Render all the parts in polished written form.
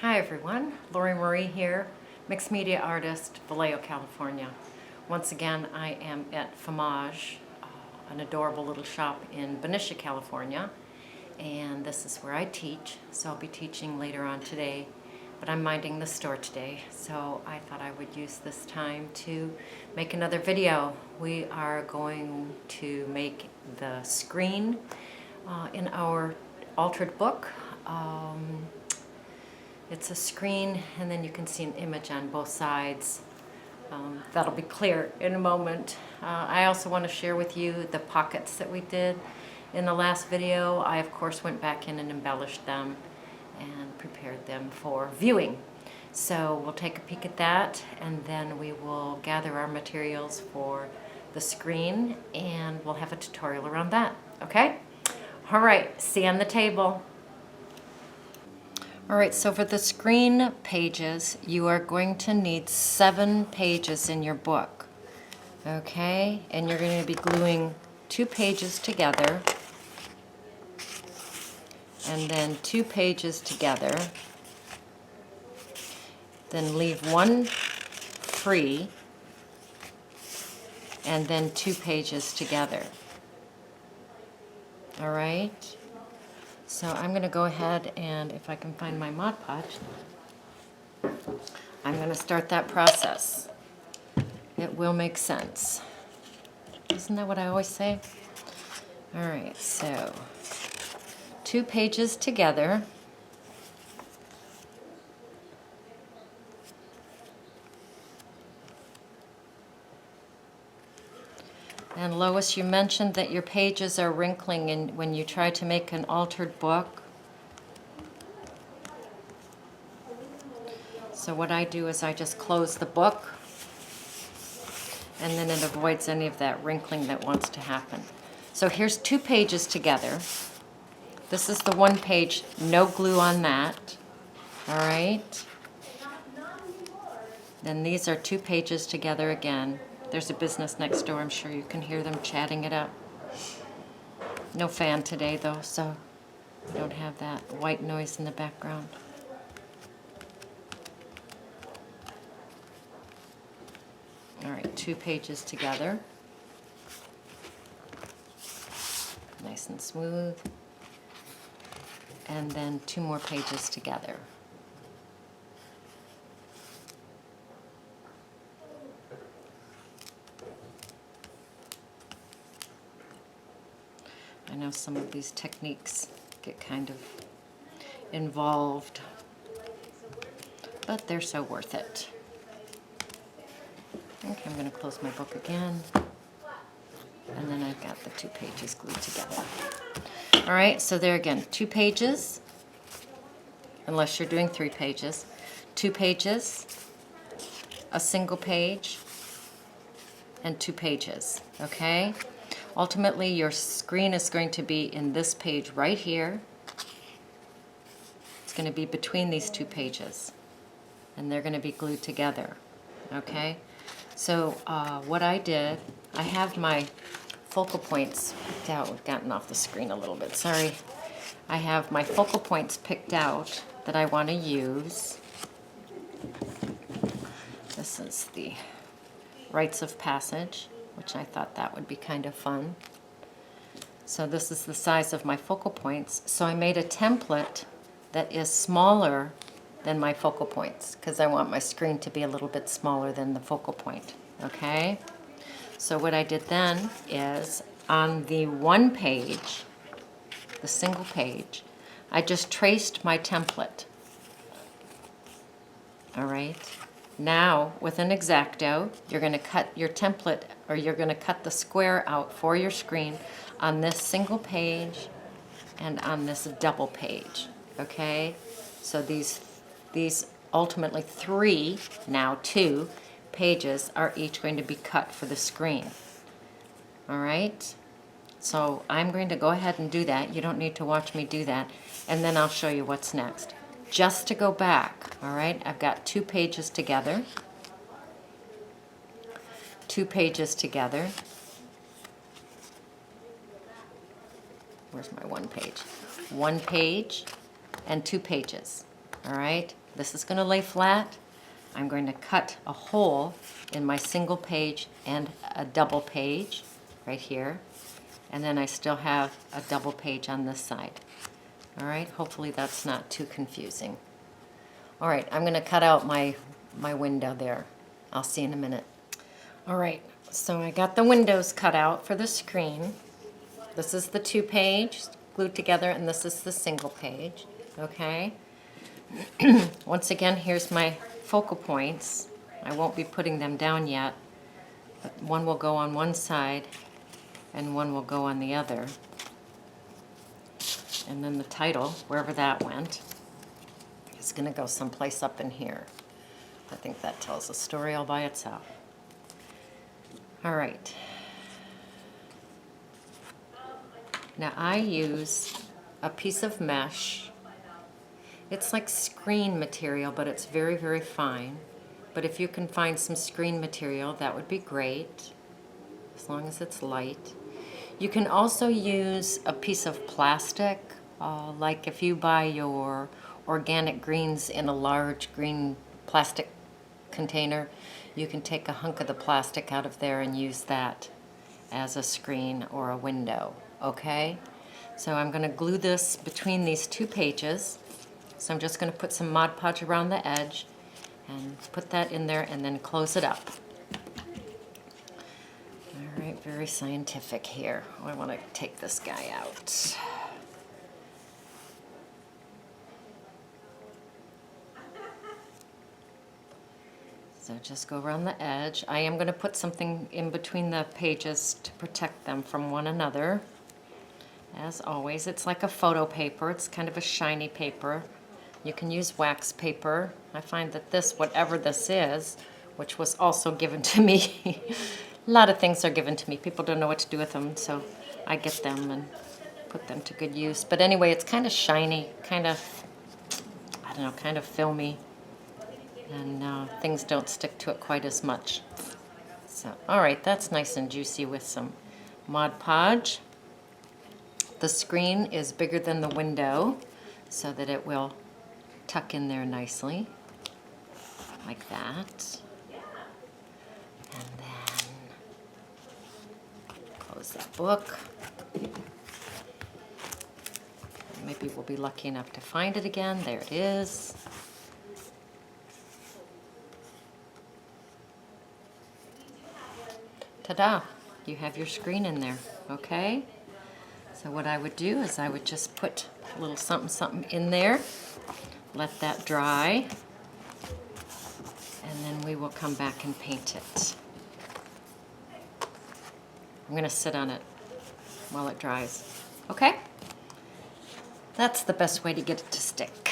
Hi everyone, LorriMarie here, mixed media artist, Vallejo, California. Once again, I am at Famage, an adorable little shop in Benicia, California, and this is where I teach, so I'll be teaching later on today, but I'm minding the store today, so I thought I would use this time to make another video. We are going to make the screen in our altered book. It's a screen, and then you can see an image on both sides. That'll be clear in a moment. I also want to share with you the pockets that we did in the last video. I, of course, went back in and embellished them and prepared them for viewing. So we'll take a peek at that, and then we will gather our materials for the screen, and we'll have a tutorial around that, okay? All right, see you on the table. All right, so for the screen pages, you are going to need 7 pages in your book, okay? And you're going to be gluing 2 pages together, and then 2 pages together, then leave 1 free, and then 2 pages together, all right? So I'm going to go ahead and, if I can find my Mod Podge, I'm going to start that process. It will make sense. Isn't that what I always say? All right, so 2 pages together. And Lois, you mentioned that your pages are wrinkling when you try to make an altered book. So what I do is I just close the book, and then it avoids any of that wrinkling that wants to happen. So here's 2 pages together. This is the 1 page, no glue on that. All right. Then these are 2 pages together again. There's a business next door. I'm sure you can hear them chatting it up. No fan today, though, so I don't have that white noise in the background. All right, 2 pages together. Nice and smooth. And then 2 more pages together. I know some of these techniques get kind of involved, but they're so worth it. Okay, I'm going to close my book again, and then I've got the 2 pages glued together. All right, so there again, 2 pages, unless you're doing 3 pages, 2 pages, a single page, and 2 pages, okay? Ultimately, your screen is going to be in this page right here. It's going to be between these 2 pages, and they're going to be glued together, okay? So what I did, I have my focal points picked out. We've gotten off the screen a little bit, sorry. I have my focal points picked out that I want to use. This is the rites of passage, which I thought that would be kind of fun. So this is the size of my focal points. So I made a template that is smaller than my focal points, because I want my screen to be a little bit smaller than the focal point, okay? So what I did then is, on the 1 page, the single page, I just traced my template, all right? Now, with an X-Acto, you're going to cut your template, or you're going to cut the square out for your screen on this single page and on this double page, okay? So these ultimately 3, now 2, pages are each going to be cut for the screen, all right? So I'm going to go ahead and do that. You don't need to watch me do that, and then I'll show you what's next. Just to go back, all right, I've got 2 pages together, 2 pages together. Where's my 1 page? 1 page and 2 pages, all right? This is going to lay flat. I'm going to cut a hole in my single page and a double page right here. And then I still have a double page on this side. All right, hopefully that's not too confusing. All right, I'm going to cut out my window there. I'll see you in a minute. All right, so I got the windows cut out for the screen. This is the 2-page glued together, and this is the single page, okay? Once again, here's my focal points. I won't be putting them down yet, but one will go on one side and one will go on the other. And then the title, wherever that went, is going to go someplace up in here. I think that tells a story all by itself. All right. Now I use a piece of mesh. It's like screen material, but it's very, very fine. But if you can find some screen material, that would be great, as long as it's light. You can also use a piece of plastic, like if you buy your organic greens in a large green plastic container, you can take a hunk of the plastic out of there and use that as a screen or a window, okay? So I'm going to glue this between these 2 pages. So I'm just going to put some Mod Podge around the edge and put that in there and then close it up. All right, very scientific here. I want to take this guy out. So just go around the edge. I am going to put something in between the pages to protect them from one another. As always, it's like a photo paper. It's kind of a shiny paper. You can use wax paper. I find that this, whatever this is, which was also given to me, a lot of things are given to me. People don't know what to do with them, so I get them and put them to good use. But anyway, it's kind of shiny, kind of, I don't know, kind of filmy. And things don't stick to it quite as much. So, all right, that's nice and juicy with some Mod Podge. The screen is bigger than the window so that it will tuck in there nicely, like that. And then close that book. Maybe we'll be lucky enough to find it again. There it is. Ta-da! You have your screen in there, okay? So what I would do is I would just put a little something in there, let that dry, and then we will come back and paint it. I'm going to sit on it while it dries, okay? That's the best way to get it to stick.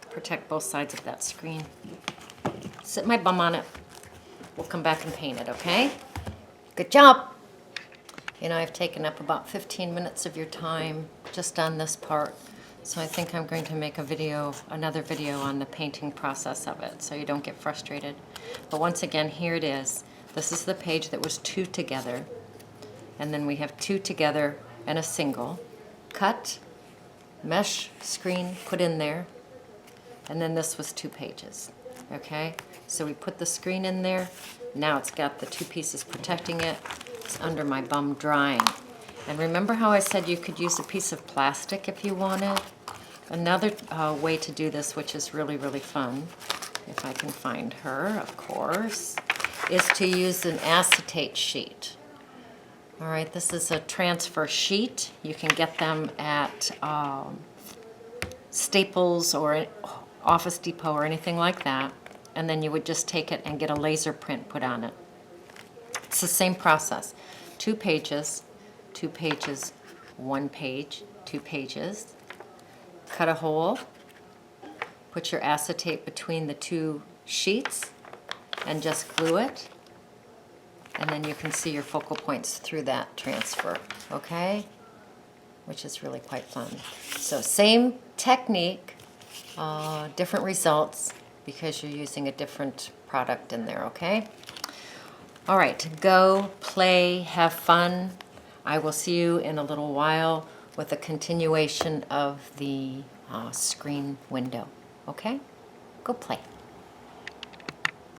Protect both sides of that screen. Sit my bum on it. We'll come back and paint it, okay? Good job. You know, I've taken up about 15 minutes of your time just on this part, so I think I'm going to make a video, another video on the painting process of it, so you don't get frustrated. But once again, here it is. This is the page that was 2 together, and then we have 2 together and a single. Cut, mesh, screen, put in there, and then this was 2 pages, okay? So we put the screen in there. Now it's got the 2 pieces protecting it. It's under my bum drying. And remember how I said you could use a piece of plastic if you wanted? Another way to do this, which is really, really fun, if I can find her, of course, is to use an acetate sheet. All right, this is a transfer sheet. You can get them at Staples or Office Depot or anything like that. And then you would just take it and get a laser print put on it. It's the same process. 2 pages, 2 pages, 1 page, 2 pages. Cut a hole, put your acetate between the 2 sheets, and just glue it. And then you can see your focal points through that transfer, okay? Which is really quite fun. So same technique, different results, because you're using a different product in there, okay? All right, go, play, have fun. I will see you in a little while with a continuation of the screen window. Okay? Go play.